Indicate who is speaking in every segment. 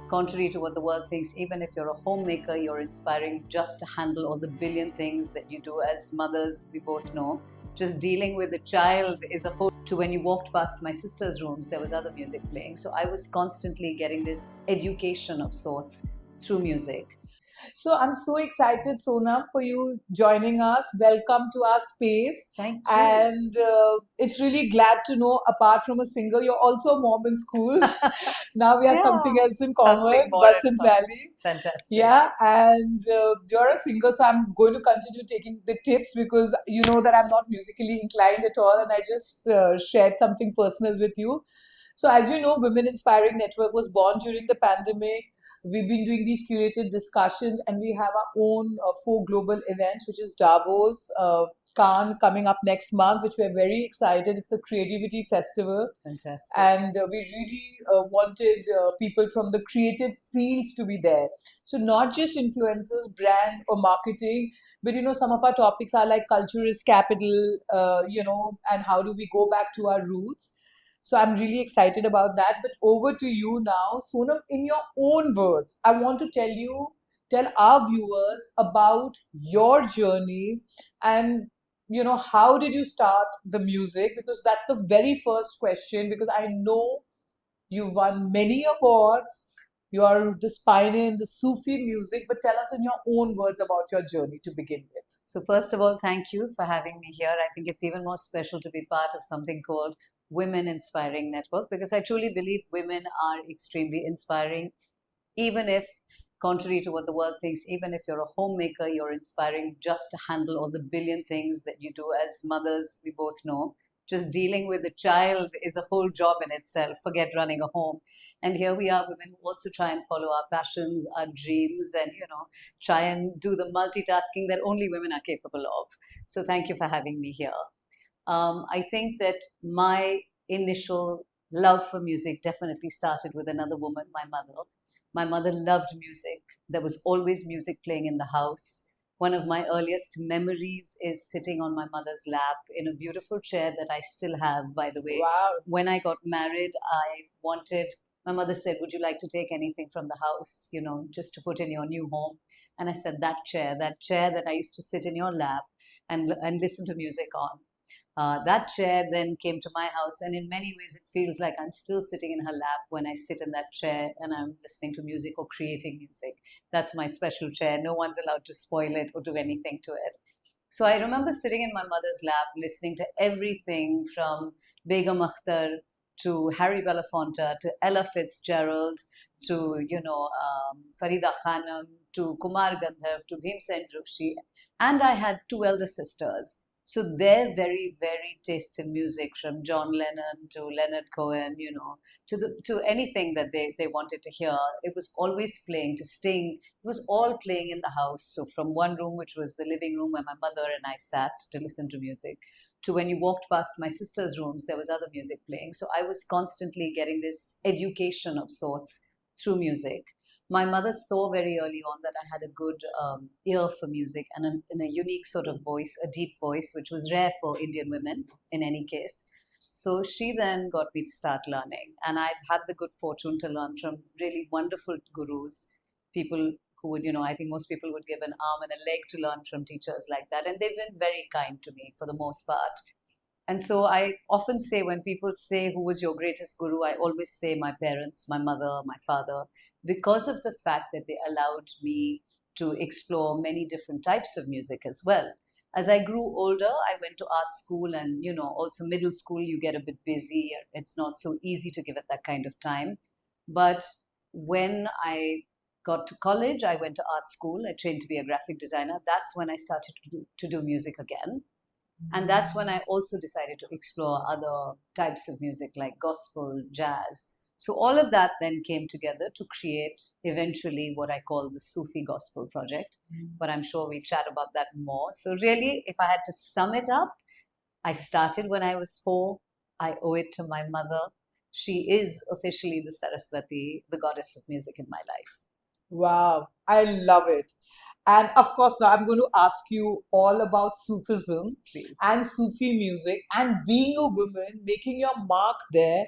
Speaker 1: contrary to what the world thinks, even if you're a homemaker, you're inspiring just to handle all the billion things that you do. As mothers, we both know, just dealing with a child is a whole. To when you walked past my sister's rooms, there was other music playing. So I was constantly getting this education of sorts through music.
Speaker 2: So I'm so excited, Sonam, for you joining us. Welcome to our space.
Speaker 1: Thank you.
Speaker 2: And it's really glad to know, apart from a singer, you're also a mom in school. Now we have something else in common,
Speaker 1: Something more
Speaker 2: Bus
Speaker 1: in
Speaker 2: and
Speaker 1: common.
Speaker 2: Valley.
Speaker 1: Fantastic.
Speaker 2: Yeah, and you're a singer, so I'm going to continue taking the tips because you know that I'm not musically inclined at all, and I just shared something personal with you. So, as you know, Women Inspiring Network was born during the pandemic. We've been doing these curated discussions, and we have our own 4 global events, which is Davos, Cannes coming up next month, which we're very excited. It's a creativity festival.
Speaker 1: Fantastic.
Speaker 2: And we really wanted people from the creative fields to be there. So not just influencers, brand or marketing, but you know, some of our topics are like culture is capital, and how do we go back to our roots. So I'm really excited about that. But over to you now, Sonam, in your own words, I want to tell our viewers about your journey and how did you start the music, because that's the very first question, because I know you've won many awards, you are this pioneer in the Sufi music, but tell us in your own words about your journey to begin with.
Speaker 1: So, first of all, thank you for having me here. I think it's even more special to be part of something called Women Inspiring Network, because I truly believe women are extremely inspiring, even if, contrary to what the world thinks, even if you're a homemaker, you're inspiring just to handle all the billion things that you do. As mothers, we both know, just dealing with a child is a whole job in itself, forget running a home. And here we are, women who also try and follow our passions, our dreams, and try and do the multitasking that only women are capable of. So thank you for having me here. I think that my initial love for music definitely started with another woman, my mother. My mother loved music. There was always music playing in the house. One of my earliest memories is sitting on my mother's lap in a beautiful chair that I still have, by the way.
Speaker 2: Wow.
Speaker 1: When I got married, my mother said, "Would you like to take anything from the house, just to put in your new home?" And I said, that chair that I used to sit in your lap and listen to music on. That chair then came to my house, and in many ways, it feels like I'm still sitting in her lap when I sit in that chair and I'm listening to music or creating music. That's my special chair. No one's allowed to spoil it or do anything to it. So I remember sitting in my mother's lap, listening to everything from Begum Akhtar to Harry Belafonte to Ella Fitzgerald to Farida Khanum to Kumar Gandharv to Bhimsen Joshi, and I had 2 elder sisters. So their very, very taste in music, from John Lennon to Leonard Cohen, to anything that they wanted to hear, it was always playing. To Sting, it was all playing in the house. So from one room, which was the living room where my mother and I sat to listen to music, to when you walked past my sister's rooms, there was other music playing. So I was constantly getting this education of sorts through music. My mother saw very early on that I had a good ear for music and a unique sort of voice, a deep voice, which was rare for Indian women in any case. So she then got me to start learning. And I've had the good fortune to learn from really wonderful gurus, people who would, I think most people would give an arm and a leg to learn from teachers like that. And they've been very kind to me for the most part. And so I often say, when people say, "Who was your greatest guru?" I always say my parents, my mother, my father, because of the fact that they allowed me to explore many different types of music as well. As I grew older, I went to art school, and also middle school, you get a bit busy. It's not so easy to give it that kind of time. But when I got to college, I went to art school. I trained to be a graphic designer. That's when I started to do music again. And that's when I also decided to explore other types of music like gospel, jazz. So all of that then came together to create eventually what I call the Sufi Gospel Project. But I'm sure we'll chat about that more. So really, if I had to sum it up, I started when I was 4. I owe it to my mother. She is officially the Saraswati, the goddess of music in my life.
Speaker 2: Wow, I love it. And of course, now I'm going to ask you all about Sufism
Speaker 1: Please.
Speaker 2: and Sufi music and being a woman, making your mark there.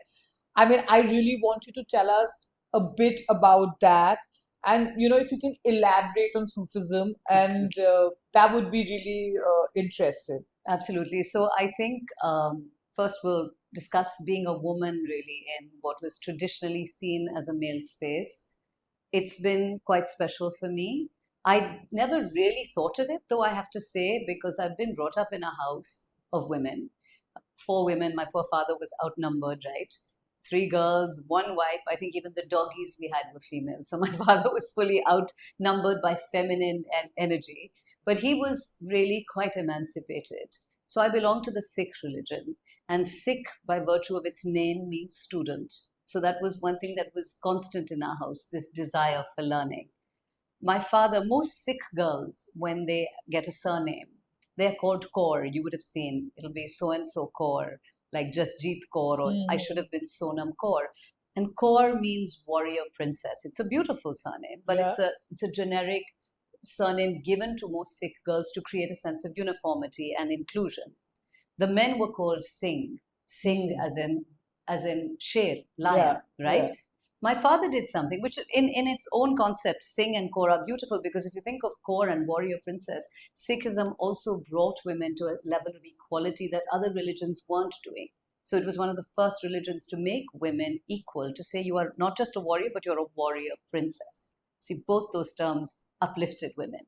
Speaker 2: I mean, I really want you to tell us a bit about that. And, if you can elaborate on Sufism, and
Speaker 1: Absolutely.
Speaker 2: that would be really interesting.
Speaker 1: Absolutely. So I think first we'll discuss being a woman really in what was traditionally seen as a male space. It's been quite special for me. I never really thought of it, though I have to say, because I've been brought up in a house of women, four women. My poor father was outnumbered, right? Three girls, one wife. I think even the doggies we had were female. So my father was fully outnumbered by feminine energy. But he was really quite emancipated. So I belong to the Sikh religion. And Sikh, by virtue of its name, means student. So that was one thing that was constant in our house, this desire for learning. My father, most Sikh girls, when they get a surname, they're called Kaur. You would have seen it'll be so and so Kaur, like Jasjeet Kaur, or I should
Speaker 2: Hmm.
Speaker 1: have been Sonam Kaur. And Kaur means warrior princess. It's a beautiful surname, but
Speaker 2: Yeah.
Speaker 1: it's a generic surname given to most Sikh girls to create a sense of uniformity and inclusion. The men were called Singh, Singh
Speaker 2: Hmm.
Speaker 1: as in sher,
Speaker 2: Yeah.
Speaker 1: lion, right?
Speaker 2: Yeah.
Speaker 1: My father did something which, in its own concept, Singh and Kaur are beautiful because if you think of Kaur and warrior princess, Sikhism also brought women to a level of equality that other religions weren't doing. So it was one of the first religions to make women equal, to say you are not just a warrior, but you're a warrior princess. See, both those terms uplifted women.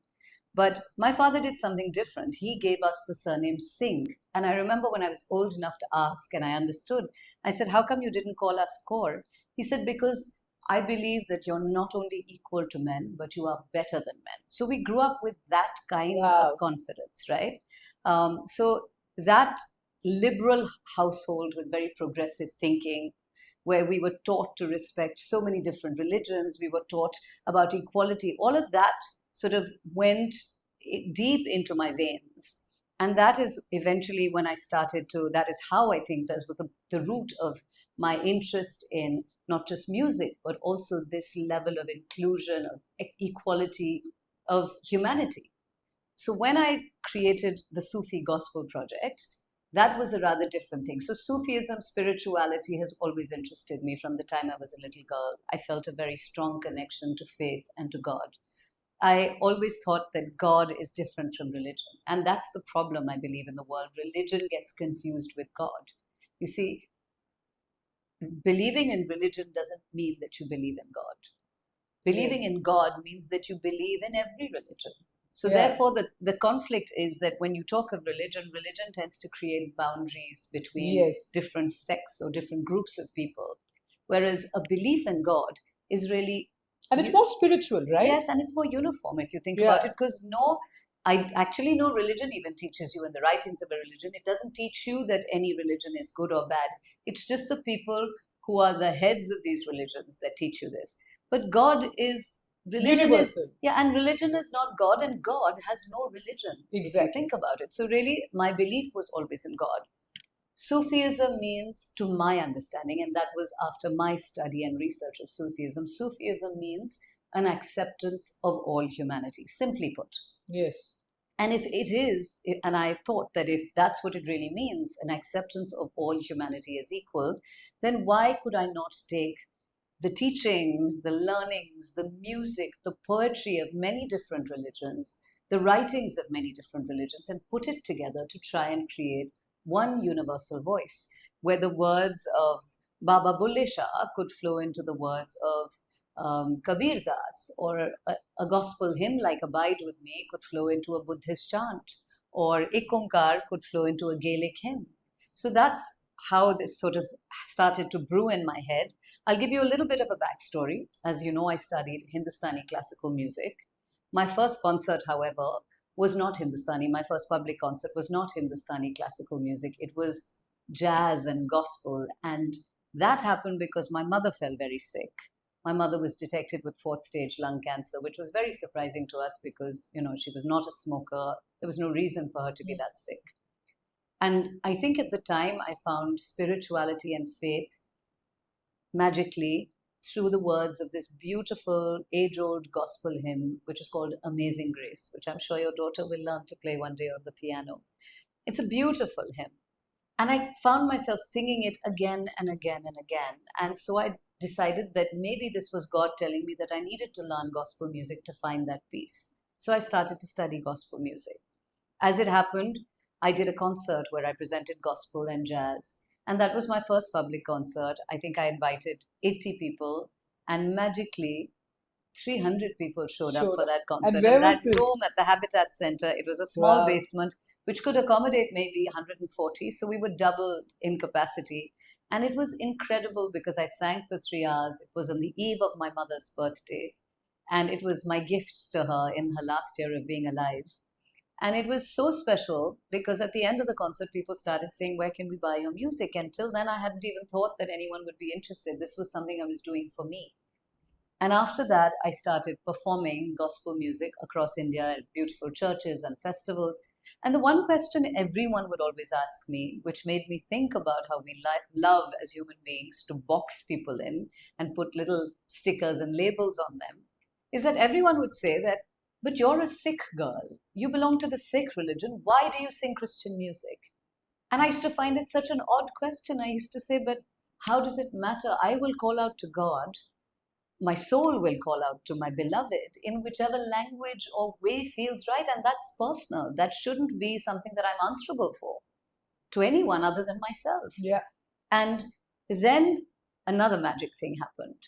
Speaker 1: But my father did something different. He gave us the surname Singh. And I remember when I was old enough to ask and I understood, I said, how come you didn't call us Kaur? He said, because I believe that you're not only equal to men, but you are better than men. So we grew up with that kind of
Speaker 2: Wow.
Speaker 1: confidence, right? So that liberal household with very progressive thinking, where we were taught to respect so many different religions, we were taught about equality, all of that sort of went deep into my veins. And that is eventually when I started to, that is how I think that's what the root of my interest in not just music, but also this level of inclusion, of equality, of humanity. So when I created the Sufi Gospel Project, that was a rather different thing. So Sufism, spirituality has always interested me from the time I was a little girl. I felt a very strong connection to faith and to God. I always thought that God is different from religion. And that's the problem, I believe, in the world. Religion gets confused with God. You see, believing in religion doesn't mean that you believe in God.
Speaker 2: Yeah.
Speaker 1: Believing in God means that you believe in every religion. So,
Speaker 2: Yeah.
Speaker 1: therefore, the conflict is that when you talk of religion, religion tends to create boundaries between
Speaker 2: Yes.
Speaker 1: different sects or different groups of people. Whereas a belief in God is really,
Speaker 2: And it's
Speaker 1: you,
Speaker 2: more spiritual, right?
Speaker 1: yes, and it's more uniform if you think about
Speaker 2: Yeah.
Speaker 1: it, because no religion even teaches you in the writings of a religion. It doesn't teach you that any religion is good or bad. It's just the people who are the heads of these religions that teach you this. But religion is,
Speaker 2: Universal.
Speaker 1: yeah, and religion is not God, and God has no religion if you
Speaker 2: Exactly.
Speaker 1: think about it. So, really, my belief was always in God. Sufism means, to my understanding, and that was after my study and research of Sufism means an acceptance of all humanity, simply put.
Speaker 2: Yes.
Speaker 1: And if it is, and I thought that if that's what it really means, an acceptance of all humanity as equal, then why could I not take the teachings, the learnings, the music, the poetry of many different religions, the writings of many different religions, and put it together to try and create one universal voice where the words of Baba Bulle Shah could flow into the words of Kabir Das, or a gospel hymn like Abide With Me could flow into a Buddhist chant, or Ik Onkar could flow into a Gaelic hymn. So that's how this sort of started to brew in my head. I'll give you a little bit of a backstory. As you know, I studied Hindustani classical music. My first concert, however, was not Hindustani. My first public concert was not Hindustani classical music. It was jazz and gospel. And that happened because my mother fell very sick. My mother was detected with fourth stage lung cancer, which was very surprising to us because, she was not a smoker. There was no reason for her to be that sick. And I think at the time I found spirituality and faith magically through the words of this beautiful age old gospel hymn, which is called Amazing Grace, which I'm sure your daughter will learn to play one day on the piano. It's a beautiful hymn. And I found myself singing it again and again and again. And so I decided that maybe this was God telling me that I needed to learn gospel music to find that peace. So I started to study gospel music. As it happened, I did a concert where I presented gospel and jazz. And that was my first public concert. I think I invited 80 people, and magically, 300 people showed up
Speaker 2: Showed
Speaker 1: for
Speaker 2: up.
Speaker 1: that
Speaker 2: And
Speaker 1: concert.
Speaker 2: where
Speaker 1: And
Speaker 2: was
Speaker 1: that
Speaker 2: this?
Speaker 1: room at the Habitat Center, it was a small
Speaker 2: Wow.
Speaker 1: basement which could accommodate maybe 140. So we were doubled in capacity. And it was incredible because I sang for 3 hours. It was on the eve of my mother's birthday. And it was my gift to her in her last year of being alive. And it was so special because at the end of the concert, people started saying, "Where can we buy your music?" And till then, I hadn't even thought that anyone would be interested. This was something I was doing for me. And after that, I started performing gospel music across India at beautiful churches and festivals. And the one question everyone would always ask me, which made me think about how we love as human beings to box people in and put little stickers and labels on them, is that everyone would say that, "But you're a Sikh girl. You belong to the Sikh religion. Why do you sing Christian music?" And I used to find it such an odd question. I used to say, "But how does it matter? I will call out to God. My soul will call out to my beloved in whichever language or way feels right." And that's personal. That shouldn't be something that I'm answerable for to anyone other than myself.
Speaker 2: Yeah.
Speaker 1: And then another magic thing happened.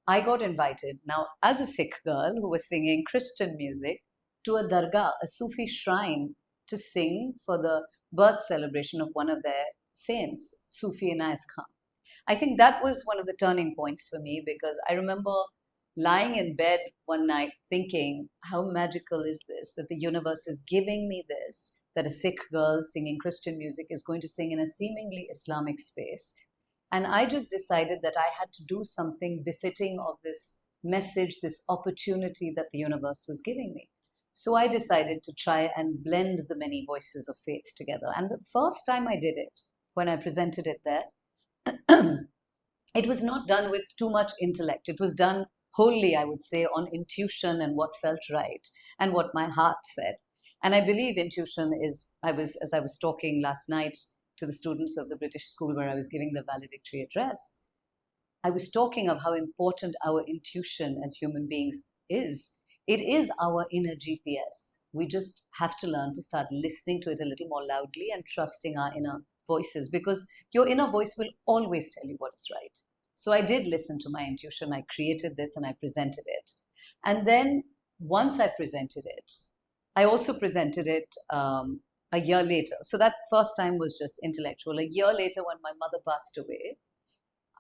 Speaker 1: I got invited now as a Sikh girl who was singing Christian music to a dargah, a Sufi shrine, to sing for the birth celebration of one of their saints, Sufi Inayat Khan. I think that was one of the turning points for me because I remember lying in bed one night thinking, how magical is this? That the universe is giving me this, that a Sikh girl singing Christian music is going to sing in a seemingly Islamic space. And I just decided that I had to do something befitting of this message, this opportunity that the universe was giving me. So I decided to try and blend the many voices of faith together. And the first time I did it, when I presented it there, it was not done with too much intellect. It was done wholly, I would say, on intuition and what felt right and what my heart said. And I believe intuition is, as I was talking last night to the students of the British school where I was giving the valedictory address, I was talking of how important our intuition as human beings is. It is our inner GPS. We just have to learn to start listening to it a little more loudly and trusting our inner voices because your inner voice will always tell you what is right. So I did listen to my intuition. I created this and I presented it. And then once I presented it, I also presented it a year later. So that first time was just intellectual. A year later, when my mother passed away,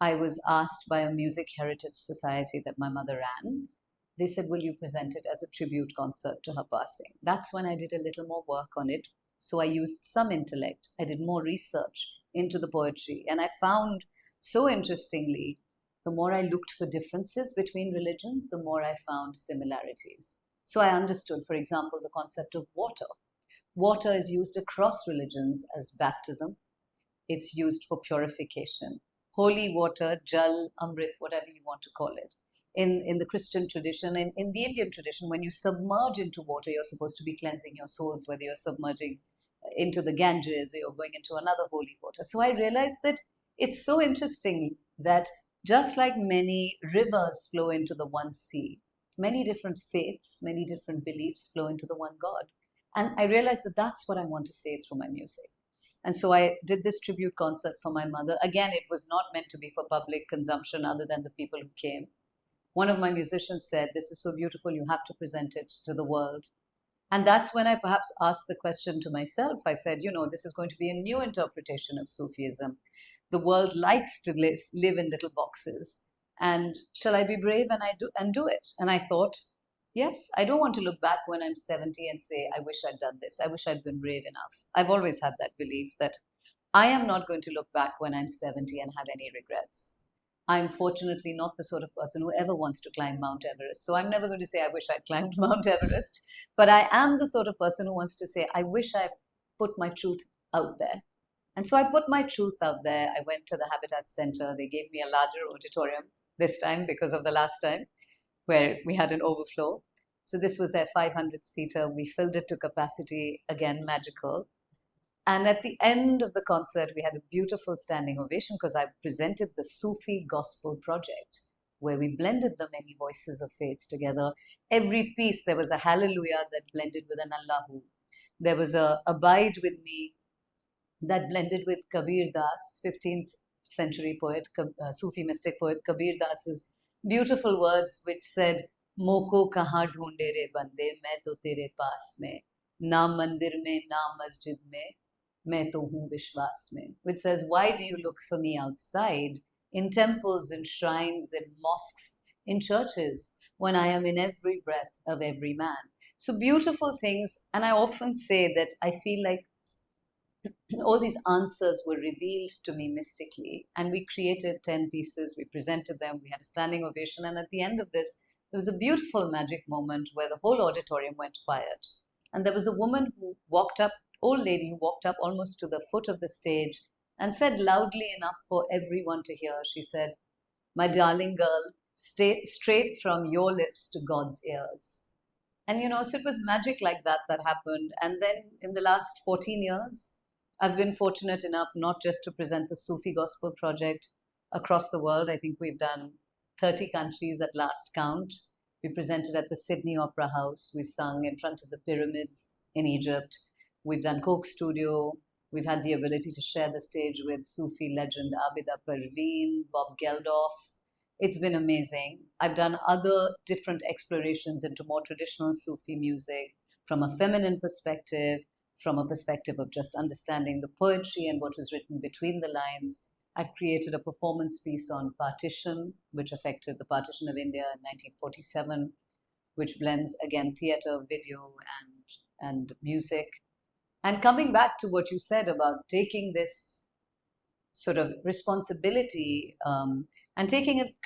Speaker 1: I was asked by a music heritage society that my mother ran. They said, "Will you present it as a tribute concert to her passing?" That's when I did a little more work on it. So I used some intellect. I did more research into the poetry. And I found, so interestingly, the more I looked for differences between religions, the more I found similarities. So I understood, for example, the concept of water. Water is used across religions as baptism. It's used for purification. Holy water, jal, amrit, whatever you want to call it. In the Christian tradition, in the Indian tradition, when you submerge into water, you're supposed to be cleansing your souls, whether you're submerging into the Ganges or you're going into another holy water. So I realized that it's so interesting that just like many rivers flow into the one sea, many different faiths, many different beliefs flow into the one God. And I realized that that's what I want to say through my music. And so I did this tribute concert for my mother. Again, it was not meant to be for public consumption other than the people who came. One of my musicians said, "This is so beautiful, you have to present it to the world." And that's when I perhaps asked the question to myself. I said, this is going to be a new interpretation of Sufism. The world likes to live in little boxes. And shall I be brave and do it? And I thought, yes, I don't want to look back when I'm 70 and say, "I wish I'd done this. I wish I'd been brave enough." I've always had that belief that I am not going to look back when I'm 70 and have any regrets. I'm fortunately not the sort of person who ever wants to climb Mount Everest. So I'm never going to say, "I wish I'd climbed Mount Everest." But I am the sort of person who wants to say, "I wish I put my truth out there." And so I put my truth out there. I went to the Habitat Center. They gave me a larger auditorium this time because of the last time where we had an overflow. So this was their 500 seater. We filled it to capacity, again, magical. And at the end of the concert, we had a beautiful standing ovation because I presented the Sufi Gospel Project, where we blended the many voices of faith together. Every piece, there was a hallelujah that blended with an Allahu. There was a Abide with Me that blended with Kabir Das, 15th century poet, Sufi mystic poet Kabir Das's beautiful words, which said, Moko kahan dhoonde re bande, main to tere paas mein, na mandir mein, na masjid mein, main to hoon vishwas mein, which says, why do you look for me outside, in temples, in shrines, in mosques, in churches, when I am in every breath of every man? So beautiful things. And I often say that I feel like all these answers were revealed to me mystically. And we created 10 pieces, we presented them, we had a standing ovation. And at the end of this, there was a beautiful magic moment where the whole auditorium went quiet. And there was a woman who walked up, old lady who walked up almost to the foot of the stage and said loudly enough for everyone to hear, she said, my darling girl, stay straight from your lips to God's ears. And so it was magic like that that happened. And then in the last 14 years, I've been fortunate enough not just to present the Sufi Gospel Project across the world. I think we've done 30 countries at last count. We presented at the Sydney Opera House. We've sung in front of the pyramids in Egypt. We've done Coke Studio. We've had the ability to share the stage with Sufi legend Abida Parveen, Bob Geldof. It's been amazing. I've done other different explorations into more traditional Sufi music from a feminine perspective, from a perspective of just understanding the poetry and what was written between the lines. I've created a performance piece on partition, which affected the partition of India in 1947, which blends, again, theatre, video, and music. And coming back to what you said about taking this sort of responsibility and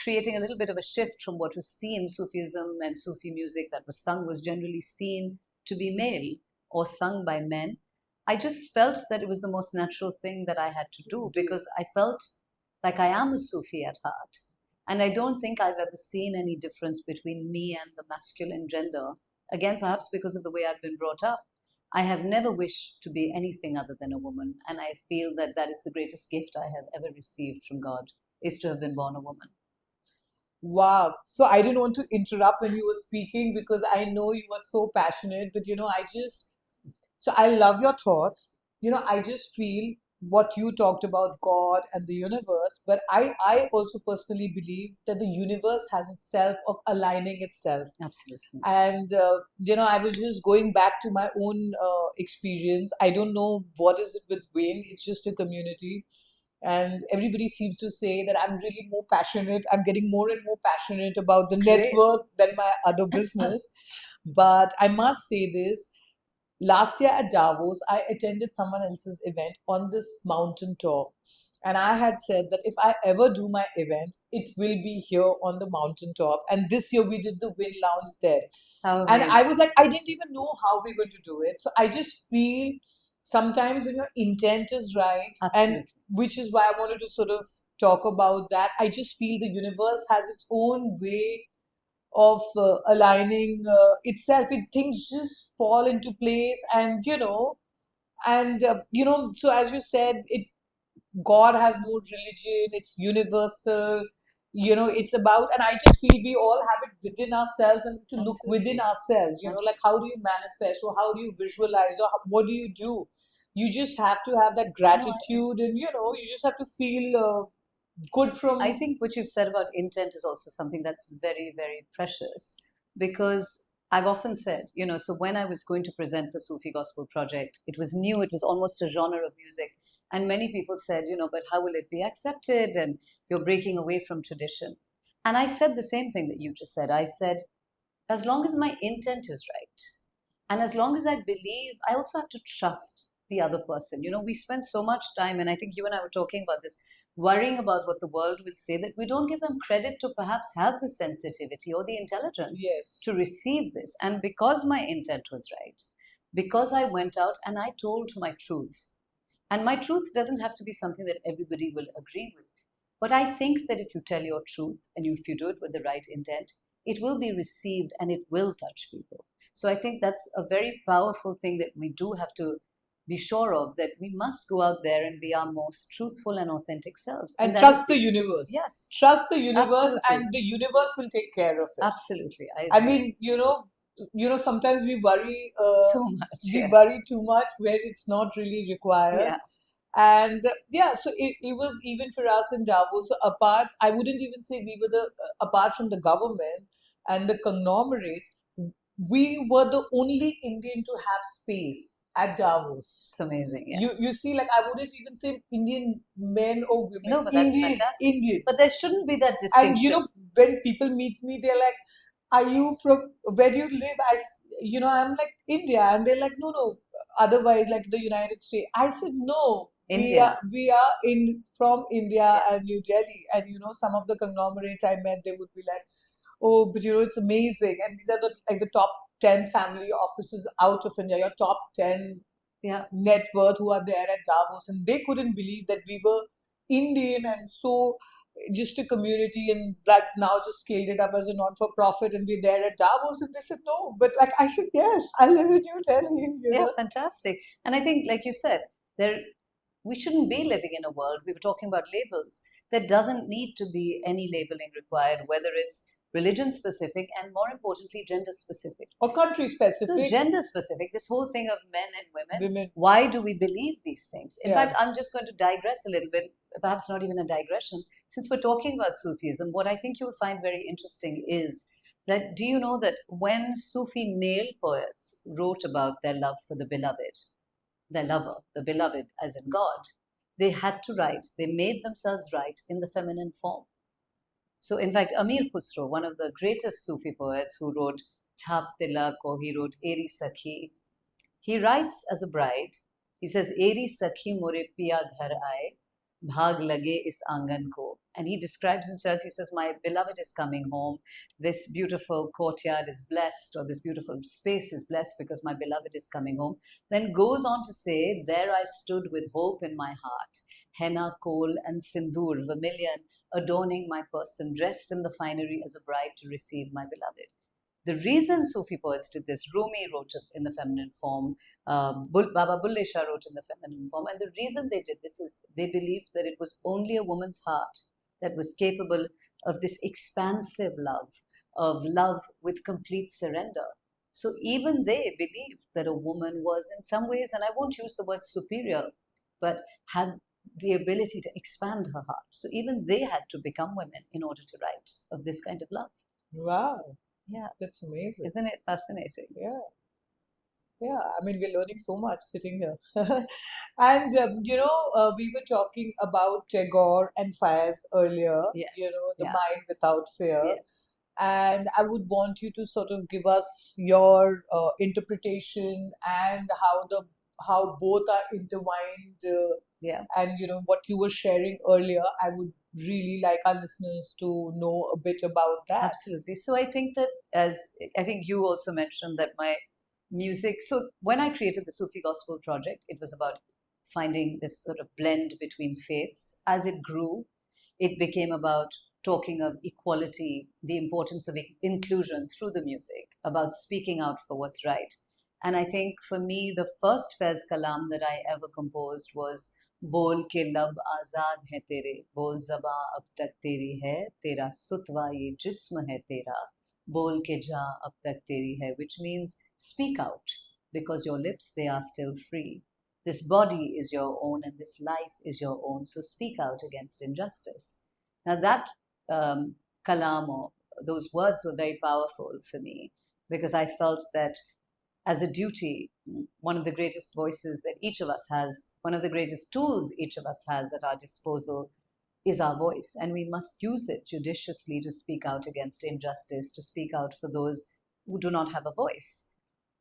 Speaker 1: creating a little bit of a shift from what was seen, Sufism and Sufi music that was sung was generally seen to be male or sung by men. I just felt that it was the most natural thing that I had to do because I felt like I am a Sufi at heart. And I don't think I've ever seen any difference between me and the masculine gender. Again, perhaps because of the way I've been brought up. I have never wished to be anything other than a woman. And I feel that that is the greatest gift I have ever received from God, is to have been born a woman.
Speaker 2: Wow. So I didn't want to interrupt when you were speaking because I know you were so passionate, but so I love your thoughts. I just feel what you talked about God and the universe, but I also personally believe that the universe has itself of aligning itself.
Speaker 1: Absolutely.
Speaker 2: And, I was just going back to my own experience. I don't know what is it with Wayne. It's just a community. And everybody seems to say that I'm really more passionate. I'm getting more and more passionate about the
Speaker 1: Great.
Speaker 2: network than my other business. But I must say this. Last year at Davos, I attended someone else's event on this mountain top. And I had said that if I ever do my event, it will be here on the mountaintop. And this year we did the Wind Lounge there.
Speaker 1: How
Speaker 2: And I
Speaker 1: amazing.
Speaker 2: was like, I didn't even know how we're going to do it. So I just feel sometimes when your intent is right, and
Speaker 1: Absolutely.
Speaker 2: which is why I wanted to sort of talk about that. I just feel the universe has its own way of aligning itself. Things just fall into place, so as you said, God has no religion. It's universal. It's about, and I just feel we all have it within ourselves, and to look within
Speaker 1: Absolutely.
Speaker 2: ourselves. Like how do you manifest, or how do you visualize, or what do you do? You just have to have that gratitude, and you just have to feel good
Speaker 1: I
Speaker 2: from.
Speaker 1: think what you've said about intent is also something that's very, very precious because I've often said, so when I was going to present the Sufi Gospel Project, it was new, it was almost a genre of music. And many people said, but how will it be accepted? And you're breaking away from tradition. And I said the same thing that you just said. I said, as long as my intent is right, and as long as I believe, I also have to trust the other person. We spend so much time, and I think you and I were talking about this, worrying about what the world will say, that we don't give them credit to perhaps have the sensitivity or the intelligence
Speaker 2: Yes.
Speaker 1: to receive this. And because my intent was right, because I went out and I told my truth, and my truth doesn't have to be something that everybody will agree with. But I think that if you tell your truth and if you do it with the right intent, it will be received and it will touch people. So I think that's a very powerful thing that we do have to be sure of, that we must go out there and be our most truthful and authentic selves.
Speaker 2: And
Speaker 1: that is
Speaker 2: trust the universe.
Speaker 1: Yes.
Speaker 2: Trust the universe,
Speaker 1: Absolutely.
Speaker 2: and the universe will take care of it.
Speaker 1: Absolutely.
Speaker 2: I mean, sometimes we worry,
Speaker 1: so much.
Speaker 2: we
Speaker 1: Yeah.
Speaker 2: worry too much where it's not really required.
Speaker 1: Yeah.
Speaker 2: And yeah, so it was even for us in Davos. So apart, I wouldn't even say we were apart from the government and the conglomerates, we were the only Indian to have space at Davos.
Speaker 1: It's amazing. Yeah.
Speaker 2: You see, like, I wouldn't even say Indian men or women.
Speaker 1: No, but that's
Speaker 2: Indian,
Speaker 1: fantastic.
Speaker 2: Indian.
Speaker 1: But there shouldn't be that distinction.
Speaker 2: And when people meet me, they're like, "Are you from? Where do you live?" I'm like, India, and they're like, "No. Otherwise, like the United States." I said, "No,
Speaker 1: India.
Speaker 2: we are from India
Speaker 1: Yeah.
Speaker 2: and New Delhi." And some of the conglomerates I met, they would be like, "Oh, but it's amazing." And these are the top 10 family offices out of India, your top 10
Speaker 1: Yeah.
Speaker 2: net worth who are there at Davos, and they couldn't believe that we were Indian and so just a community, and like now just scaled it up as a non-for-profit, and we're there at Davos. And they said no, but like I said, yes, I live in New Delhi.
Speaker 1: Yeah, fantastic. And I think, like you said, we shouldn't be living in a world, we were talking about labels, there doesn't need to be any labeling required, whether it's religion specific and, more importantly, gender specific
Speaker 2: or country specific.
Speaker 1: No, gender specific, this whole thing of men and
Speaker 2: Women.
Speaker 1: Why do we believe these things? In
Speaker 2: Yeah.
Speaker 1: fact, I'm just going to digress a little bit, perhaps not even a digression. Since we're talking about Sufism, what I think you'll find very interesting is that, do you know that when Sufi male poets wrote about their love for the beloved, their lover, the beloved as in God, they had to write, they made themselves write in the feminine form. So, in fact, Amir Khusro, one of the greatest Sufi poets who wrote Chhap Tilak, or he wrote Eri Sakhi, he writes as a bride, he says, Eri Sakhi more piya ghar aaye, bhag lage is angan ko. And he describes himself, he says, my beloved is coming home. This beautiful courtyard is blessed, or this beautiful space is blessed because my beloved is coming home. Then goes on to say, there I stood with hope in my heart, henna, kohl, and sindoor, vermilion, adorning my person, dressed in the finery as a bride to receive my beloved. The reason Sufi poets did this, Rumi wrote it in the feminine form, Baba Bulle Shah wrote in the feminine form, and the reason they did this is they believed that it was only a woman's heart that was capable of this expansive love, of love with complete surrender. So even they believed that a woman was in some ways, and I won't use the word superior, but had the ability to expand her heart. So even they had to become women in order to write of this kind of love.
Speaker 2: Wow.
Speaker 1: Yeah.
Speaker 2: That's amazing.
Speaker 1: Isn't it fascinating?
Speaker 2: Yeah. Yeah, I mean, we're learning so much sitting here. And, we were talking about Tagore and Fayez earlier,
Speaker 1: Yes.
Speaker 2: the
Speaker 1: Yeah.
Speaker 2: mind without fear.
Speaker 1: Yes.
Speaker 2: And I would want you to sort of give us your interpretation and how both are intertwined.
Speaker 1: Yeah.
Speaker 2: And, what you were sharing earlier, I would really like our listeners to know a bit about that.
Speaker 1: Absolutely. So I think that, as I think you also mentioned, that my music, so when I created the Sufi Gospel Project, it was about finding this sort of blend between faiths. As it grew, it became about talking of equality, the importance of inclusion through the music, about speaking out for what's right. And I think for me, the first Faiz Kalam that I ever composed was बोल के लब आजाद है तेरे, बोल ज़बां अब तक तेरी है, तेरा सुतवा ये जिस्म है तेरा, बोल के जा अब तक तेरी है, which means speak out, because your lips, they are still free. This body is your own and this life is your own, so speak out against injustice. Now that kalam, or those words, were very powerful for me, because I felt that as a duty, one of the greatest voices that each of us has, one of the greatest tools each of us has at our disposal is our voice. And we must use it judiciously to speak out against injustice, to speak out for those who do not have a voice.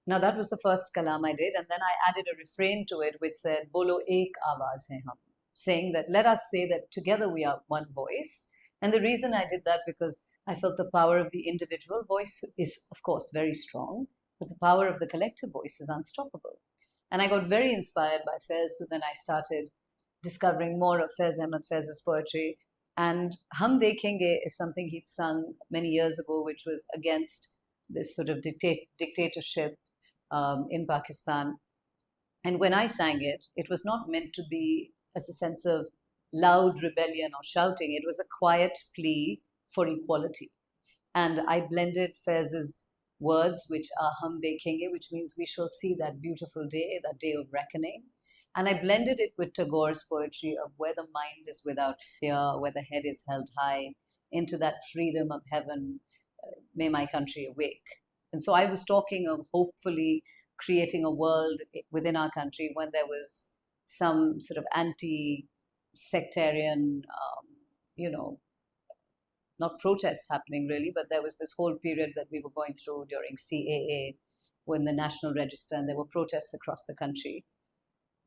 Speaker 1: Now, that was the first kalam I did. And then I added a refrain to it which said, Bolo ek awaaz hai hum, saying that let us say that together we are one voice. And the reason I did that, because I felt the power of the individual voice is, of course, very strong, but the power of the collective voice is unstoppable. And I got very inspired by Faiz, so then I started discovering more of Faiz Ahmad Faiz's poetry. And Hum Dekhenge is something he'd sung many years ago, which was against this sort of dictatorship in Pakistan. And when I sang it, it was not meant to be as a sense of loud rebellion or shouting. It was a quiet plea for equality. And I blended Fez's words, which are Hum Dekhenge, which means we shall see that beautiful day, that day of reckoning. And I blended it with Tagore's poetry of where the mind is without fear, where the head is held high, into that freedom of heaven, may my country awake. And so I was talking of hopefully creating a world within our country when there was some sort of anti sectarian, you know, not protests happening really, but there was this whole period that we were going through during CAA when the National Register, and there were protests across the country.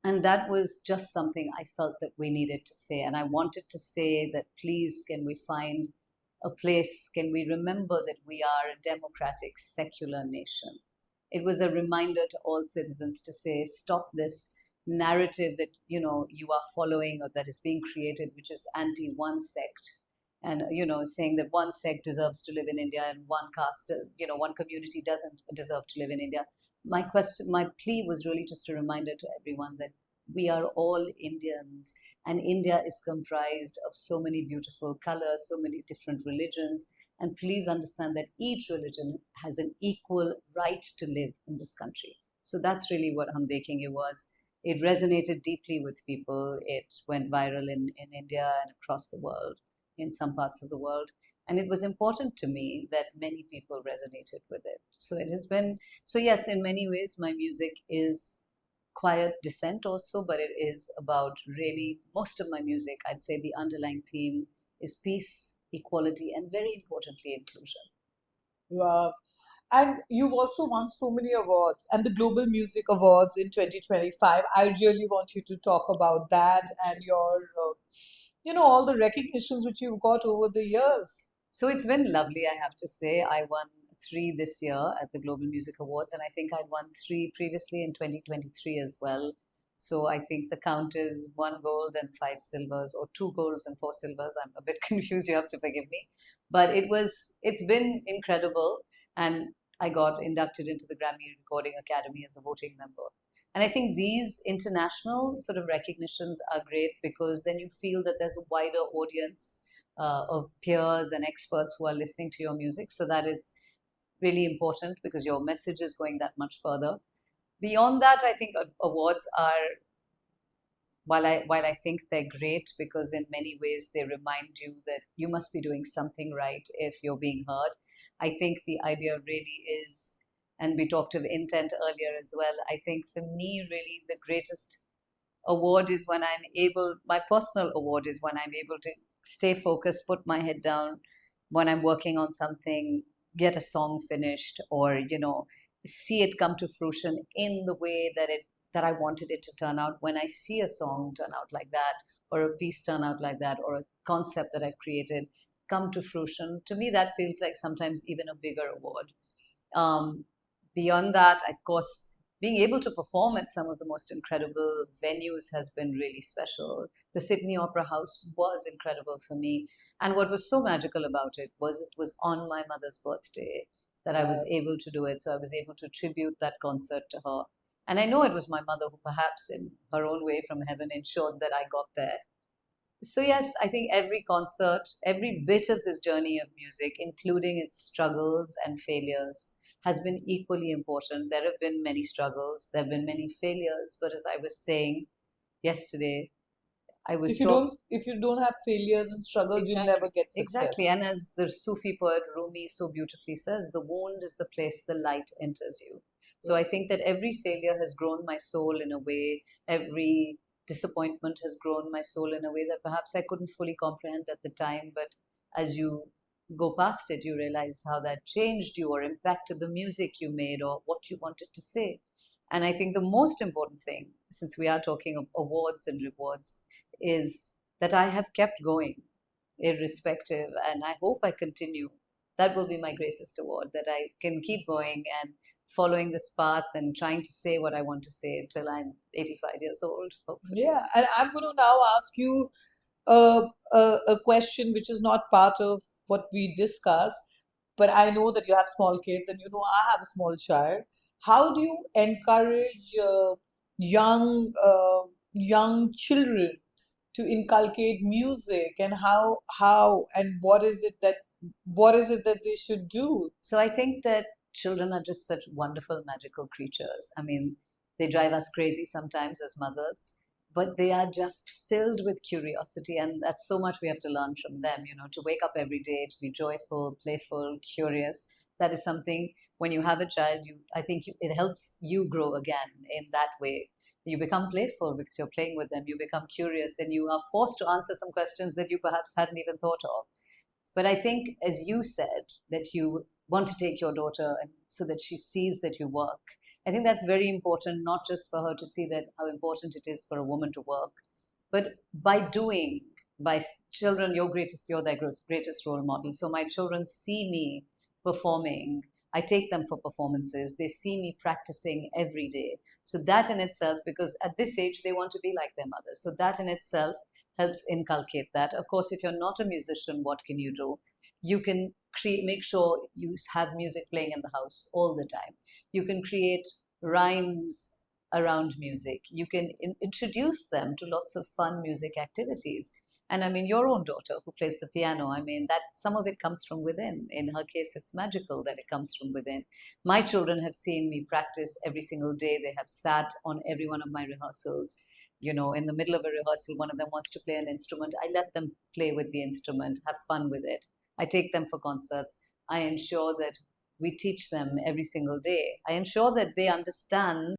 Speaker 1: And that was just something I felt that we needed to say. And I wanted to say that please, can we find a place, can we remember that we are a democratic, secular nation? It was a reminder to all citizens to say, stop this narrative that you are following or that is being created, which is anti one sect, and saying that one sect deserves to live in India and one caste, one community doesn't deserve to live in India. My plea was really just a reminder to everyone that we are all Indians, and India is comprised of so many beautiful colors, so many different religions, and please understand that each religion has an equal right to live in this country. So that's really what Hum Dekhenge was. It resonated deeply with people. It went viral in India and across the world, in some parts of the world. And it was important to me that many people resonated with it. So it has been, so yes, in many ways, my music is quiet dissent also, but it is about really most of my music. I'd say the underlying theme is peace, equality, and very importantly, inclusion.
Speaker 2: Wow. And you've also won so many awards and the Global Music Awards in 2025. I really want you to talk about that and your, all the recognitions which you've got over the years.
Speaker 1: So it's been lovely, I have to say. I won three this year at the Global Music Awards, and I think I'd won three previously in 2023 as well. So I think the count is one gold and five silvers, or two golds and four silvers. I'm a bit confused. You have to forgive me, but it's been incredible, and I got inducted into the Grammy Recording Academy as a voting member. And I think these international sort of recognitions are great because then you feel that there's a wider audience of peers and experts who are listening to your music. So that is really important because your message is going that much further. Beyond that, I think awards are, while I think they're great because in many ways they remind you that you must be doing something right if you're being heard. I think the idea really is, and we talked of intent earlier as well. I think for me, really, the greatest award is when I'm able, my personal award is when I'm able to stay focused, put my head down when I'm working on something, get a song finished, or, see it come to fruition in the way that I wanted it to turn out. When I see a song turn out like that, or a piece turn out like that, or a concept that I've created come to fruition, to me that feels like sometimes even a bigger award. Um, Beyond that, of course, being able to perform at some of the most incredible venues has been really special. The Sydney Opera House was incredible for me. And what was so magical about it was on my mother's birthday that I was
Speaker 2: Wow.
Speaker 1: able to do it. So I was able to tribute that concert to her. And I know it was my mother who, perhaps in her own way from heaven, ensured that I got there. So, yes, I think every concert, every bit of this journey of music, including its struggles and failures, has been equally important. There have been many struggles, there have been many failures, but as I was saying yesterday, I was talking.
Speaker 2: If you don't have failures and struggles, you'll never
Speaker 1: Exactly,
Speaker 2: get
Speaker 1: exactly.
Speaker 2: success.
Speaker 1: And as the Sufi poet Rumi so beautifully says, the wound is the place the light enters you. So I think that every failure has grown my soul in a way, every disappointment has grown my soul in a way that perhaps I couldn't fully comprehend at the time. But as you go past it, you realize how that changed you or impacted the music you made or what you wanted to say. And I think the most important thing, since we are talking of awards and rewards, is that I have kept going irrespective, and I hope I continue. That will be my greatest award, that I can keep going and following this path and trying to say what I want to say till I'm 85 years old, hopefully.
Speaker 2: Yeah, and I'm going to now ask you a question which is not part of what we discussed, but I know that you have small kids and I have a small child. How do you encourage young children to inculcate music, and how and what is it that they should do?
Speaker 1: So I think that children are just such wonderful, magical creatures. I mean, they drive us crazy sometimes as mothers, but they are just filled with curiosity, and that's so much we have to learn from them. To wake up every day, to be joyful, playful, curious. That is something. When you have a child, I think it helps you grow again in that way. You become playful because you're playing with them. You become curious, and you are forced to answer some questions that you perhaps hadn't even thought of. But I think, as you said, that you want to take your daughter so that she sees that you work. I think that's very important, not just for her to see that how important it is for a woman to work, but by children, you're their greatest role model. So my children see me performing. I take them for performances. They see me practicing every day. So that in itself, because at this age they want to be like their mothers. So that in itself helps inculcate that. Of course, if you're not a musician, what can you do? You can make sure you have music playing in the house all the time. You can create rhymes around music. You can introduce them to lots of fun music activities. And I mean, your own daughter who plays the piano, I mean, that some of it comes from within. In her case, it's magical that it comes from within. My children have seen me practice every single day. They have sat on every one of my rehearsals. In the middle of a rehearsal, one of them wants to play an instrument. I let them play with the instrument, have fun with it. I take them for concerts. I ensure that we teach them every single day. I ensure that they understand